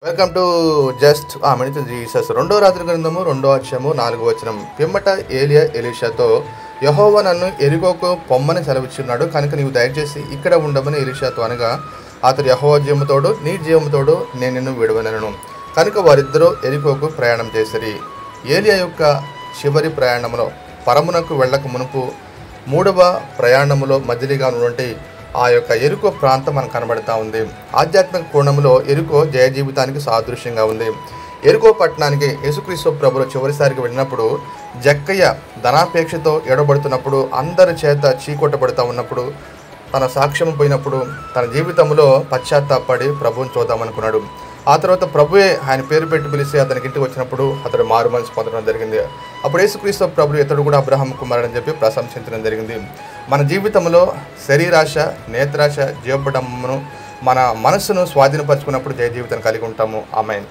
Welcome to just minutes Jesus. రెండో రాత్రి గ్రంథము 2వ అధ్యాయము 4వ వచనం. పిమ్మట ఏలియా ఎలీషాతో, యెహోవా నన్ను యెరికోకు పొమ్మని సెలవిచ్చున్నాడు, కనుక నీవు దయచేసి ఇక్కడ ఉండమని ఎలీషాతో అనగా, అతడు యెహోవా జీవముతోడు నీ జీవముతోడు నేను నిన్ను విడువనెను. కనుక వారిద్దరూ యెరికోకు ప్రయాణం చేసిరి. ఏలియా యొక్క చివరి ప్రయాణంలో పరమునకు వెళ్ళక మునుపు 3వ ప్రయాణములో మధ్యలిగా ఉన్నటువంటి ఆ యొక్క యెరికో ప్రాంతం మనకు కనబడతా ఉంది. ఆధ్యాత్మిక కోణంలో యెరికో జయ జీవితానికి సాదృశ్యంగా ఉంది. యెరికో పట్టణానికి యేసుక్రీస్తు ప్రభువు చివరిసారికి వెళ్ళినప్పుడు జక్కయ్య ధనాపేక్షతో ఎడబడుతున్నప్పుడు, అందరి చేత చీకొట్టబడుతూ ఉన్నప్పుడు, తన సాక్ష్యం పోయినప్పుడు తన జీవితంలో పశ్చాత్తాపడి ప్రభువుని చూద్దామనుకున్నాడు. ఆ తర్వాత ప్రభువే ఆయన పేరు పెట్టి పిలిచి అతనికి ఇంటికి వచ్చినప్పుడు అతడు మారు మనసు పొందడం జరిగింది. అప్పుడు యేసుక్రీస్తు ప్రభు ఇతడు కూడా అబ్రహాము కుమారుడు అని చెప్పి ప్రశంసించడం జరిగింది. మన జీవితంలో శరీరాశ, నేత్రాశ, జీవపడమును మన మనస్సును స్వాధీనపరచుకున్నప్పుడు జయ జీవితాన్ని కలిగి ఉంటాము. ఆమేన్.